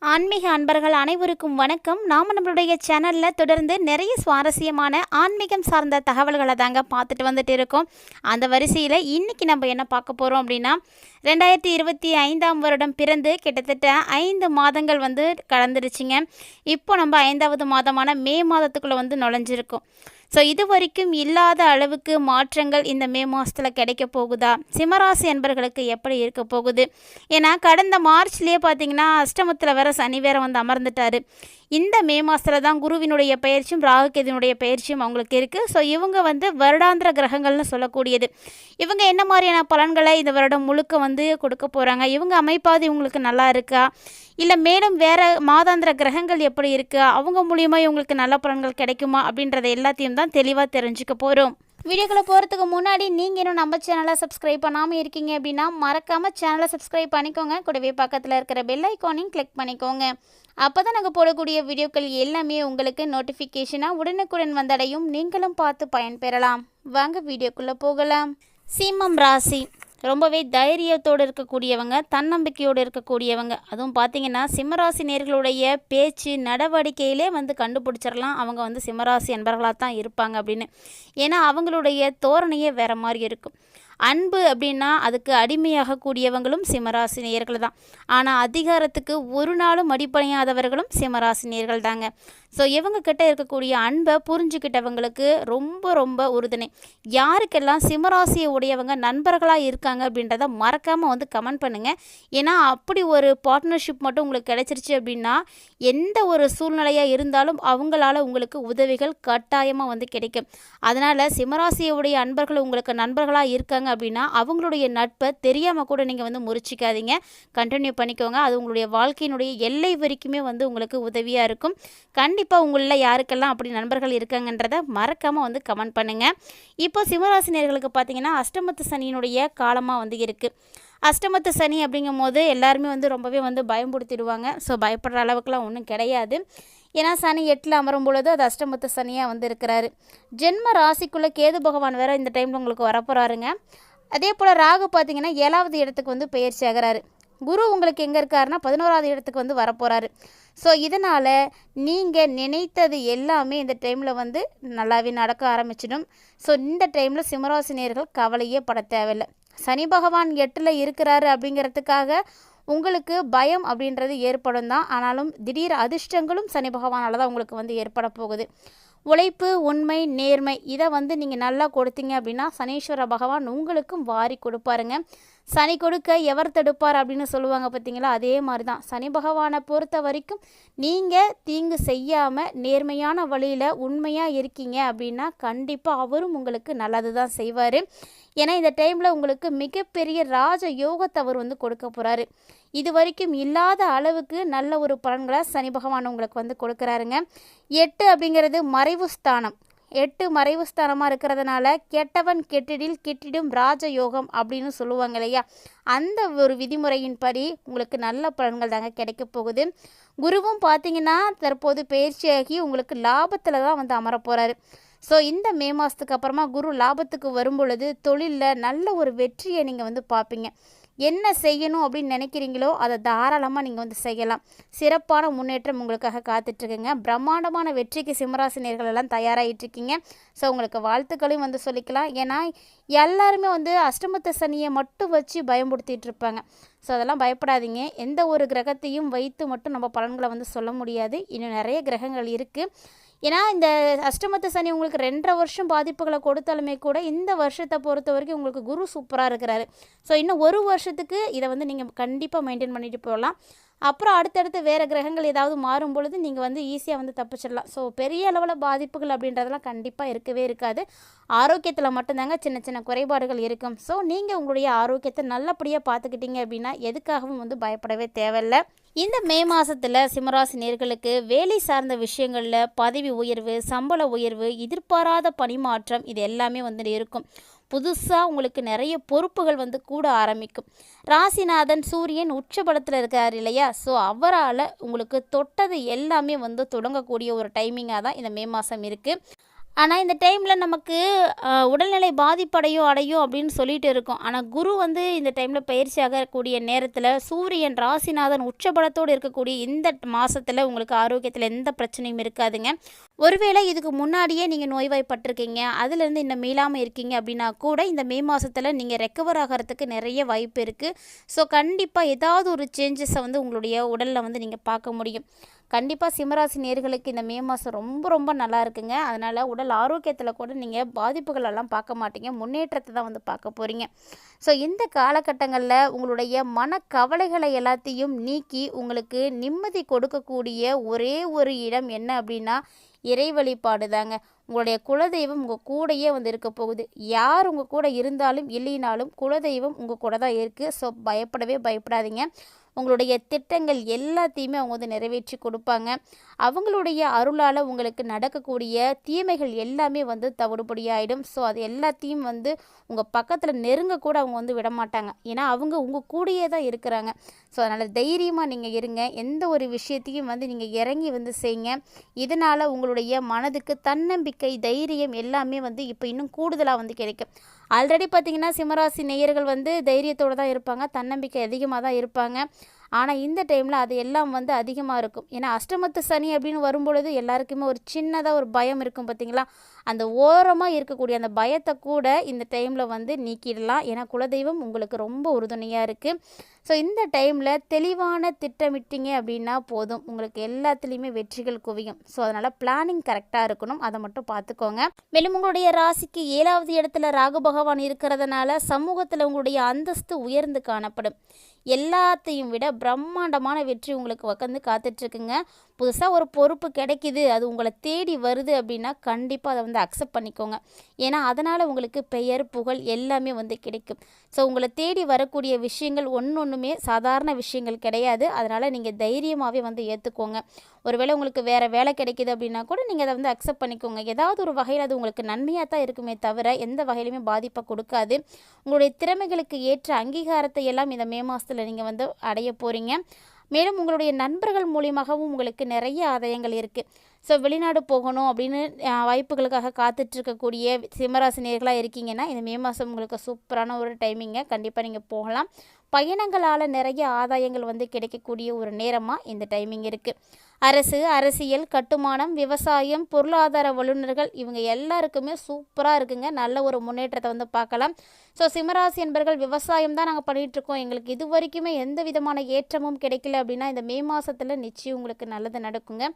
ஆன்மீக அன்பர்கள் அனைவருக்கும் வணக்கம். நாம் நம்மளுடைய சேனலில் தொடர்ந்து நிறைய சுவாரஸ்யமான ஆன்மீகம் சார்ந்த தகவல்களை தாங்க பார்த்துட்டு வந்துட்டு இருக்கோம். அந்த வரிசையில் இன்றைக்கி நம்ம என்ன பார்க்க போகிறோம் அப்படின்னா, 2025ஆம் வருடம் பிறந்து கிட்டத்தட்ட 5 மாதங்கள் கடந்துருச்சுங்க. இப்போ நம்ம 5வது மாதமான மே மாதத்துக்குள்ளே நுழைஞ்சிருக்கோம். ஸோ இது வரைக்கும் இல்லாத அளவுக்கு மாற்றங்கள் இந்த மே மாதத்தில் கிடைக்க போகுதா, சிம்மராசி அன்பர்களுக்கு எப்படி இருக்க போகுது? ஏன்னா கடந்த மார்ச்லேயே பார்த்திங்கன்னா அஷ்டமத்தில் வேற சனி வேற அமர்ந்துட்டார். இந்த மே மாதத்தில் தான் குருவினுடைய பயிற்சியும் ராகுகேதுனுடைய பயிற்சியும் அவங்களுக்கு இருக்குது. ஸோ இவங்க வருடாந்திர கிரகங்கள்னு சொல்லக்கூடியது. இவங்க என்ன மாதிரியான பலன்களை இந்த வருடம் முழுக்க கொடுக்க போகிறாங்க, இவங்க அமைப்பாது இவங்களுக்கு நல்லா இருக்கா, இல்லை மேலும் வேறு மாதாந்திர கிரகங்கள் எப்படி இருக்குது, அவங்க மூலியமாக இவங்களுக்கு நல்ல பலன்கள் கிடைக்குமா அப்படின்றத எல்லாத்தையும் தான் தெளிவாக தெரிஞ்சுக்க போகிறோம். வீடியோக்குள்ளே போகிறதுக்கு முன்னாடி நீங்கள் இன்னும் நம்ம சேனலை சப்ஸ்கிரைப் பண்ணாமல் இருக்கீங்க அப்படின்னா மறக்காமல் சேனலை சப்ஸ்கிரைப் பண்ணிக்கோங்க. கூடவே பக்கத்தில் இருக்கிற பெல் ஐக்கானையும் கிளிக் பண்ணிக்கோங்க. அப்போ தான் நாங்கள் போடக்கூடிய வீடியோக்கள் எல்லாமே உங்களுக்கு நோட்டிஃபிகேஷனாக உடனுக்குடன் வந்தடையும். நீங்களும் பார்த்து பயன்பெறலாம். வாங்க வீடியோக்குள்ளே போகலாம். சிம்மம் ராசி ரொம்பவே தைரியத்தோடு இருக்கக்கூடியவங்க, தன்னம்பிக்கையோடு இருக்கக்கூடியவங்க. அதுவும் பார்த்திங்கன்னா சிம்மராசி நேர்களுடைய பேச்சு நடவடிக்கையிலே கண்டுபிடிச்சிடலாம் அவங்க சிம்மராசி அன்பர்களாக தான் இருப்பாங்க அப்படின்னு. ஏன்னா அவங்களுடைய தோரணையே வேறு மாதிரி இருக்கும். அன்பு அப்படின்னா அதுக்கு அடிமையாகக்கூடியவங்களும் சிம்மராசி நேயர்கள் தான். ஆனால் அதிகாரத்துக்கு ஒரு நாளும் அடிப்படையாதவர்களும் சிம்மராசி நேயர்கள் தாங்க. ஸோ இவங்க கிட்ட இருக்கக்கூடிய அன்பை புரிஞ்சுக்கிட்டவங்களுக்கு ரொம்ப ரொம்ப உறுதுணை. யாருக்கெல்லாம் சிம்மராசியை உடையவங்க நண்பர்களாக இருக்காங்க அப்படின்றத மறக்காமல் கமெண்ட் பண்ணுங்கள். ஏன்னா அப்படி ஒரு பார்ட்னர்ஷிப் மட்டும் உங்களுக்கு கிடைச்சிருச்சு அப்படின்னா எந்த ஒரு சூழ்நிலையாக இருந்தாலும் அவங்களால உங்களுக்கு உதவிகள் கட்டாயமாக கிடைக்கும். அதனால் சிம்மராசியை உடைய அன்பர்கள் உங்களுக்கு நண்பர்களாக இருக்காங்க அப்படின்னா அவங்களுடைய நட்பை தெரியாமல் கூட நீங்கள் முறிச்சிக்காதீங்க, கண்டினியூ பண்ணிக்கோங்க. அது உங்களுடைய வாழ்க்கையினுடைய எல்லை வரைக்குமே உங்களுக்கு உதவியாக இருக்கும். கண்டிப்பாக உங்களில் யாருக்கெல்லாம் அப்படி நண்பர்கள் இருக்காங்கன்றதை மறக்காமல் கமெண்ட் பண்ணுங்கள். இப்போ சிம்மராசினியர்களுக்கு பார்த்தீங்கன்னா அஷ்டமத்து சனியினுடைய காலமாக இருக்குது. அஷ்டமத்து சனி அப்படிங்கும் போது எல்லாருமே ரொம்பவே பயம்படுத்திடுவாங்க. ஸோ பயப்படுற அளவுக்குலாம் ஒன்றும் கிடையாது. ஏன்னா சனி 8ல் அமரும் பொழுது அது அஷ்டமத்து சனியாக இருக்கிறாரு. ஜென்ம ராசிக்குள்ளே கேது பகவான் வேறு இந்த டைமில் உங்களுக்கு வரப்போகிறாருங்க. அதே போல் ராகு பார்த்திங்கன்னா 7வது இடத்துக்கு பயிற்சி ஆகிறாரு. குரு உங்களுக்கு எங்கே இருக்காருன்னா 11வது இடத்துக்கு வரப்போகிறாரு. ஸோ இதனால் நீங்கள் நினைத்தது எல்லாமே இந்த டைமில் நல்லாவே நடக்க ஆரம்பிச்சிடும். ஸோ இந்த டைமில் சிம்மராசினியர்கள் கவலையே பட தேவையில்லை. சனி பகவான் 8ல் இருக்கிறாரு அப்படிங்கிறதுக்காக உங்களுக்கு பயம் அப்படின்றது ஏற்படும் தான். ஆனாலும் திடீர் அதிர்ஷ்டங்களும் சனி பகவானால் தான் உங்களுக்கு ஏற்பட போகுது. உழைப்பு, உண்மை, நேர்மை இதை நீங்கள் நல்லா கொடுத்தீங்க அப்படின்னா சனீஸ்வர பகவான் உங்களுக்கும் வாரி கொடுப்பாருங்க. சனி கொடுக்க எவர் தடுப்பார் அப்படின்னு சொல்லுவாங்க பார்த்தீங்களா, அதே மாதிரி தான் சனி பகவானை பொறுத்த வரைக்கும் நீங்கள் தீங்கு செய்யாமல் நேர்மையான வழியில் உண்மையாக இருக்கீங்க அப்படின்னா கண்டிப்பாக அவரும் உங்களுக்கு நல்லது தான் செய்வார். ஏன்னா இந்த டைமில் உங்களுக்கு மிகப்பெரிய ராஜ யோகத்தை அவர் கொடுக்க போகிறாரு. இது வரைக்கும் இல்லாத அளவுக்கு நல்ல ஒரு பலன்களை சனி பகவான் உங்களுக்கு கொடுக்குறாருங்க. 8 அப்படிங்கிறது மறைவு ஸ்தானம். 8 மறைவு ஸ்தானமாக இருக்கிறதுனால கெட்டவன் கெட்டிடில் கிட்டிடும் ராஜயோகம் அப்படின்னு சொல்லுவாங்க இல்லையா, அந்த ஒரு விதிமுறையின்படி உங்களுக்கு நல்ல பலன்கள் தாங்க கிடைக்க போகுது. குருவும் பார்த்தீங்கன்னா தற்போது பயிற்சியாகி உங்களுக்கு லாபத்தில் தான் அமர போகிறாரு. ஸோ இந்த மே மாதத்துக்கு அப்புறமா குரு லாபத்துக்கு வரும் பொழுது தொழிலில் நல்ல ஒரு வெற்றியை நீங்கள் பார்ப்பீங்க. என்ன செய்யணும் அப்படின்னு நினைக்கிறீங்களோ அதை தாராளமாக நீங்கள் செய்யலாம். சிறப்பான முன்னேற்றம் உங்களுக்காக காத்துட்ருக்குங்க. பிரம்மாண்டமான வெற்றிக்கு சிம்மராசினியர்கள் எல்லாம் தயாராகிட்டுருக்கீங்க. ஸோ உங்களுக்கு வாழ்த்துக்களையும் சொல்லிக்கலாம். ஏன்னா எல்லாருமே அஷ்டமத்த சனியை மட்டும் வச்சு பயன்படுத்திகிட்டு இருப்பாங்க. ஸோ அதெல்லாம் பயப்படாதீங்க. எந்த ஒரு கிரகத்தையும் வைத்து மட்டும் நம்ம பலன்களை சொல்ல முடியாது. இன்னும் நிறைய கிரகங்கள் இருக்குது. ஏன்னா இந்த அஷ்டமத்து சனி உங்களுக்கு 2.5 வருஷம் பாதிப்புகளை கொடுத்தாலுமே கூட இந்த வருஷத்தை பொறுத்த வரைக்கும் உங்களுக்கு குரு சூப்பராக இருக்கிறாரு. ஸோ இன்னும் ஒரு வருஷத்துக்கு இதை நீங்கள் கண்டிப்பாக மெயின்டைன் பண்ணிட்டு போகலாம். அப்புறம் அடுத்தடுத்து வேறு கிரகங்கள் ஏதாவது மாறும் பொழுது நீங்கள் ஈஸியாக தப்பிச்சிடலாம். ஸோ பெரிய அளவில் பாதிப்புகள் அப்படின்றதெல்லாம் கண்டிப்பாக இருக்கவே இருக்காது. ஆரோக்கியத்தில் மட்டும்தாங்க சின்ன சின்ன குறைபாடுகள் இருக்கும். ஸோ நீங்கள் உங்களுடைய ஆரோக்கியத்தை நல்லபடியாக பார்த்துக்கிட்டீங்க அப்படின்னா எதுக்காகவும் பயப்படவே தேவையில்லை. இந்த மே மாதத்தில் சிம்மராசி நேர்களுக்கு வேலை சார்ந்த விஷயங்களில் பதவி உயர்வு, சம்பள உயர்வு, எதிர்பாராத பணிமாற்றம் இது எல்லாமே இருக்கும். புதுசாக உங்களுக்கு நிறைய பொறுப்புகள் கூட ஆரம்பிக்கும். ராசிநாதன் சூரியன் உச்சபலத்தில் இருக்கார் இல்லையா, ஸோ அவரால் உங்களுக்கு தொட்டது எல்லாமே தொடங்கக்கூடிய ஒரு டைமிங்காக தான் இந்த மே மாதம் இருக்குது. ஆனால் இந்த டைமில் நமக்கு உடல்நிலை பாதிப்படையும் அடையும் அப்படின்னு சொல்லிட்டு இருக்கோம். ஆனால் குரு வந்து இந்த டைமில் பயிற்சி ஆகக்கூடிய நேரத்தில் சூரியன் ராசிநாதன் உச்சபலத்தோடு இருக்கக்கூடிய இந்த மாதத்தில் உங்களுக்கு ஆரோக்கியத்தில் எந்த பிரச்சனையும் இருக்காதுங்க. ஒருவேளை இதுக்கு முன்னாடியே நீங்கள் நோய்வாய்ப்பட்டிருக்கீங்க, அதுலேருந்து இன்னும் மீளாமல் இருக்கீங்க அப்படின்னா கூட இந்த மே மாதத்தில் நீங்கள் ரெக்கவர் ஆகிறதுக்கு நிறைய வாய்ப்பு இருக்குது. ஸோ கண்டிப்பாக ஏதாவது ஒரு சேஞ்சஸை வந்து உங்களுடைய உடலில் வந்து நீங்கள் பார்க்க முடியும். கண்டிப்பாக சிம்மராசி நேர்களுக்கு இந்த மே மாதம் ரொம்ப ரொம்ப நல்லா இருக்குங்க. அதனால் உடல் ஆரோக்கியத்தில் கூட நீங்கள் பாதிப்புகளெல்லாம் பார்க்க மாட்டீங்க, முன்னேற்றத்தை தான் வந்து பார்க்க போகிறீங்க. ஸோ இந்த காலகட்டங்களில் உங்களுடைய மனக்கவலைகளை எல்லாத்தையும் நீக்கி உங்களுக்கு நிம்மதி கொடுக்கக்கூடிய ஒரே ஒரு இடம் என்ன அப்படின்னா இறை வழிபாடு தாங்க. உங்களுடைய குலதெய்வம் உங்கள் கூடையே வந்து இருக்க போகுது. யார் உங்கள் கூட இருந்தாலும் இல்லைனாலும் குலதெய்வம் உங்கள் கூட தான் இருக்குது. ஸோ பயப்படவே பயப்படாதீங்க. உங்களுடைய திட்டங்கள் எல்லாத்தையுமே அவங்க வந்து நிறைவேற்றி கொடுப்பாங்க. அவங்களுடைய அருளால் உங்களுக்கு நடக்கக்கூடிய தீமைகள் எல்லாமே வந்து தவிடுபடியாயிடும். ஸோ அது எல்லாத்தையும் வந்து உங்கள் பக்கத்தில் நெருங்க கூட அவங்க வந்து விடமாட்டாங்க. ஏன்னா அவங்க உங்கள் கூடயே தான் இருக்கிறாங்க. ஸோ அதனால் தைரியமாக நீங்கள் இருங்க. எந்த ஒரு விஷயத்தையும் வந்து நீங்கள் இறங்கி வந்து செய்யுங்க. இதனால் உங்களுடைய மனதுக்கு தன்னம்பிக்கை, தைரியம் எல்லாமே வந்து இப்போ இன்னும் கூடுதலாக வந்து கிடைக்கும். ஆல்ரெடி பார்த்திங்கன்னா சிம்மராசி நேயர்கள் வந்து தைரியத்தோடு தான் இருப்பாங்க, தன்னம்பிக்கை அதிகமாக தான் இருப்பாங்க. ஆனால் இந்த டைமில் அது எல்லாம் வந்து அதிகமாக இருக்கும். ஏன்னா அஷ்டமத்து சனி அப்படின்னு வரும்பொழுது எல்லாருக்குமே ஒரு சின்னதாக ஒரு பயம் இருக்கும் பார்த்திங்களா. அந்த ஓரமாக இருக்கக்கூடிய அந்த பயத்தை கூட இந்த டைமில் வந்து நீக்கிடலாம். ஏன்னா குலதெய்வம் உங்களுக்கு ரொம்ப உறுதுணையாக இருக்குது. ஸோ இந்த டைமில் தெளிவான திட்டமிட்டிங்க அப்படின்னா போதும், உங்களுக்கு எல்லாத்துலேயுமே வெற்றிகள் குவியும். ஸோ அதனால் பிளானிங் கரெக்டாக இருக்கணும், அதை மட்டும் பார்த்துக்கோங்க. மேலும் உங்களுடைய ராசிக்கு 7வது இடத்துல ராகு பகவான் இருக்கிறதுனால சமூகத்தில் உங்களுடைய அந்தஸ்து உயர்ந்து காணப்படும். எல்லாத்தையும் விட பிரம்மாண்டமான வெற்றி உங்களுக்கு உட்காந்து காத்துட்ருக்குங்க. புதுசாக ஒரு பொறுப்பு கிடைக்கிது, அது உங்களை தேடி வருது அப்படின்னா கண்டிப்பாக அதை வந்து அக்செப்ட் பண்ணிக்கோங்க. ஏன்னா அதனால் உங்களுக்கு பெயர் புகழ் எல்லாமே வந்து கிடைக்கும். ஸோ உங்களை தேடி வரக்கூடிய விஷயங்கள் ஒன்றுமே சாதாரண விஷயங்கள் கிடையாது. அதனால் நீங்கள் தைரியமாகவே வந்து ஏற்றுக்கோங்க. ஒருவேளை உங்களுக்கு வேறு வேலை கிடைக்கிது அப்படின்னா கூட நீங்கள் அதை வந்து அக்செப்ட் பண்ணிக்கோங்க. ஏதாவது ஒரு வகையில் அது உங்களுக்கு நன்மையாக தான் இருக்குமே தவிர எந்த வகையிலுமே பாதிப்பை கொடுக்காது. உங்களுடைய திறமைகளுக்கு ஏற்ற அங்கீகாரத்தை எல்லாம் இந்த மே மாதத்தில் நீங்கள் வந்து அடைய போகிறீங்க. மேலும் உங்களுடைய நண்பர்கள் மூலியமாகவும் உங்களுக்கு நிறைய ஆதாயங்கள் இருக்குது. ஸோ வெளிநாடு போகணும் அப்படின்னு வாய்ப்புகளுக்காக காத்துட்ருக்கக்கூடிய சிம்மராசினியர்களாக இருக்கீங்கன்னா இந்த மே மாதம் உங்களுக்கு சூப்பரான ஒரு டைமிங்க. கண்டிப்பாக நீங்கள் போகலாம். பயணங்களால் நிறைய ஆதாயங்கள் வந்து கிடைக்கக்கூடிய ஒரு நேரமாக இந்த டைமிங் இருக்குது. அரசு, அரசியல், கட்டுமானம், விவசாயம், பொருளாதார வல்லுநர்கள் இவங்க எல்லாருக்குமே சூப்பராக இருக்குங்க. நல்ல ஒரு முன்னேற்றத்தை வந்து பார்க்கலாம். ஸோ சிம்மராசி என்பர்கள் விவசாயம் தான் நாங்கள் பண்ணிகிட்ருக்கோம், எங்களுக்கு இது வரைக்குமே எந்த விதமான ஏற்றமும் கிடைக்கல அப்படின்னா இந்த மே மாதத்தில் நிச்சயம் உங்களுக்கு நல்லது நடக்குங்க.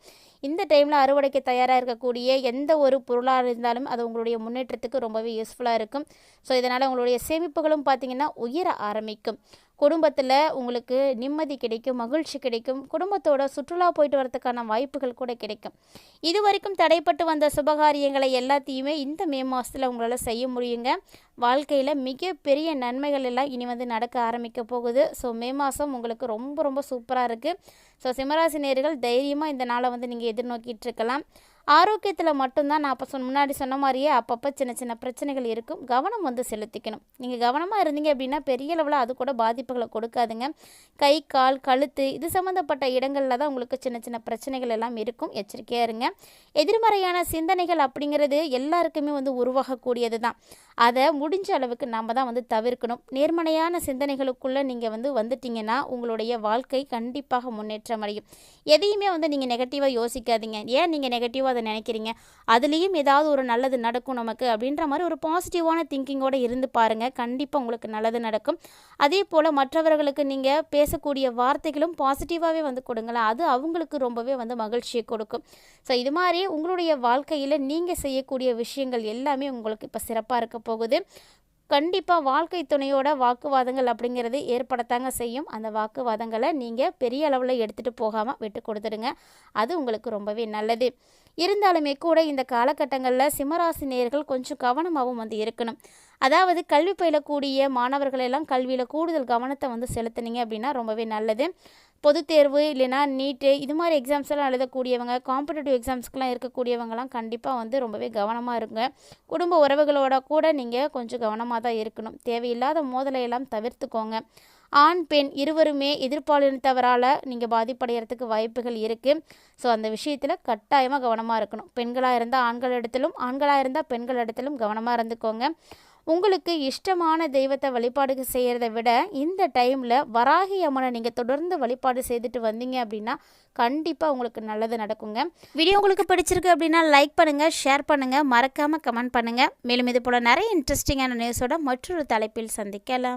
இந்த டைமில் அறுவடைக்கு தயாராக இருக்கக்கூடிய எந்த ஒரு பொருளாக இருந்தாலும் அது உங்களுடைய முன்னேற்றத்துக்கு ரொம்பவே யூஸ்ஃபுல்லாக இருக்கும். ஸோ இதனால் உங்களுடைய சேமிப்புகளும் பார்த்திங்கன்னா உயர ஆரம்பிக்கும். குடும்பத்தில் உங்களுக்கு நிம்மதி கிடைக்கும், மகிழ்ச்சி கிடைக்கும். குடும்பத்தோட சுற்றுலா போயிட்டு வரதுக்கான வாய்ப்புகள் கூட கிடைக்கும். இது வரைக்கும் தடைப்பட்டு வந்த சுபகாரியங்களை எல்லாத்தையுமே இந்த மே மாதத்தில் உங்களால் செய்ய முடியுங்க. வாழ்க்கையில் மிகப்பெரிய நன்மைகள் எல்லாம் இனி வந்து நடக்க ஆரம்பிக்க போகுது. ஸோ மே மாதம் உங்களுக்கு ரொம்ப ரொம்ப சூப்பராக இருக்குது. ஸோ சிம்மராசி நேயர்கள் தைரியமாக இந்த நாளை வந்து நீங்கள் எதிர்நோக்கிட்டு இருக்கலாம். ஆரோக்கியத்தில் மட்டும்தான் நான் அப்போ முன்னாடி சொன்ன மாதிரியே அப்பப்போ சின்ன சின்ன பிரச்சனைகள் இருக்கும், கவனம் வந்து செலுத்திக்கணும். நீங்கள் கவனமாக இருந்தீங்க அப்படின்னா பெரிய லெவலில் அது கூட பாதிப்புகளை கொடுக்காதுங்க. கை, கால், கழுத்து இது சம்மந்தப்பட்ட இடங்களில் தான் உங்களுக்கு சின்ன சின்ன பிரச்சனைகள் எல்லாம் இருக்கும். எச்சரிக்கையாக இருங்க. எதிர்மறையான சிந்தனைகள் அப்படிங்கிறது எல்லாருக்குமே வந்து உருவாகக்கூடியது தான். அதை முடிஞ்ச அளவுக்கு நம்ம தான் வந்து தவிர்க்கணும். நேர்மறையான சிந்தனைகளுக்குள்ளே நீங்கள் வந்து வந்துட்டிங்கன்னா உங்களுடைய வாழ்க்கை கண்டிப்பாக முன்னேற்றம் அடையும். எதையுமே வந்து நீங்கள் நெகட்டிவாக யோசிக்காதீங்க. ஏன் நீங்கள் நெகட்டிவாக அதை நினைக்கிறீங்க? அதுலேயும் ஏதாவது ஒரு நல்லது நடக்கும் நமக்கு அப்படின்ற மாதிரி ஒரு பாசிட்டிவான திங்கிங்கோடு இருந்து பாருங்கள். கண்டிப்பாக உங்களுக்கு நல்லது நடக்கும். அதே போல் மற்றவர்களுக்கு நீங்கள் பேசக்கூடிய வார்த்தைகளும் பாசிட்டிவாகவே வந்து கொடுங்களேன், அது அவங்களுக்கு ரொம்பவே வந்து மகிழ்ச்சியை கொடுக்கும். ஸோ இது மாதிரி உங்களுடைய வாழ்க்கையில் நீங்கள் செய்யக்கூடிய விஷயங்கள் எல்லாமே உங்களுக்கு இப்போ சிறப்பாக இருக்க போகுது. கண்டிப்பாக வாழ்க்கை துணையோட வாக்குவாதங்கள் அப்படிங்கிறது ஏற்படத்தாங்க செய்யும். அந்த வாக்குவாதங்களை நீங்கள் பெரிய அளவில் எடுத்துகிட்டு போகாமல் விட்டு கொடுத்துடுங்க, அது உங்களுக்கு ரொம்பவே நல்லது. இருந்தாலுமே கூட இந்த காலகட்டங்களில் சிம்மராசி நேயர்கள் கொஞ்சம் கவனமாகவும் வந்து இருக்கணும். அதாவது கல்வி பயிலக்கூடிய மாணவர்களெல்லாம் கல்வியில் கூடுதல் கவனத்தை வந்து செலுத்துனீங்க அப்படின்னா ரொம்பவே நல்லது. பொதுத் தேர்வு இல்லைனா நீட்டு இது மாதிரி எக்ஸாம்ஸ் எல்லாம் எழுதக்கூடியவங்க, காம்படிட்டிவ் எக்ஸாம்ஸ்க்கெலாம் இருக்கக்கூடியவங்கலாம் கண்டிப்பாக வந்து ரொம்பவே கவனமாக இருங்க. குடும்ப உறவுகளோட கூட நீங்கள் கொஞ்சம் கவனமாக தான் இருக்கணும். தேவையில்லாத மோதலையெல்லாம் தவிர்த்துக்கோங்க. ஆண் பெண் இருவருமே எதிர்பாலினத்தவரால் நீங்கள் பாதிப்படைகிறதுக்கு வாய்ப்புகள் இருக்குது. ஸோ அந்த விஷயத்தில் கட்டாயமாக கவனமாக இருக்கணும். பெண்களாக இருந்தால் ஆண்கள் இடத்திலும், ஆண்களாக இருந்தால் பெண்கள் இடத்திலும் கவனமாக இருந்துக்கோங்க. உங்களுக்கு இஷ்டமான தெய்வத்தை வழிபாடு செய்கிறத விட இந்த டைமில் வராகி அம்மனை நீங்கள் தொடர்ந்து வழிபாடு செய்துட்டு வந்தீங்க அப்படின்னா கண்டிப்பாக உங்களுக்கு நல்லது நடக்குங்க. வீடியோ உங்களுக்கு பிடிச்சிருக்கு அப்படின்னா லைக் பண்ணுங்கள், ஷேர் பண்ணுங்கள், மறக்காமல் கமெண்ட் பண்ணுங்கள். மேலும் இது போல் நிறைய இன்ட்ரெஸ்டிங்கான நியூஸோட மற்றொரு தலைப்பில் சந்திக்கலாம்.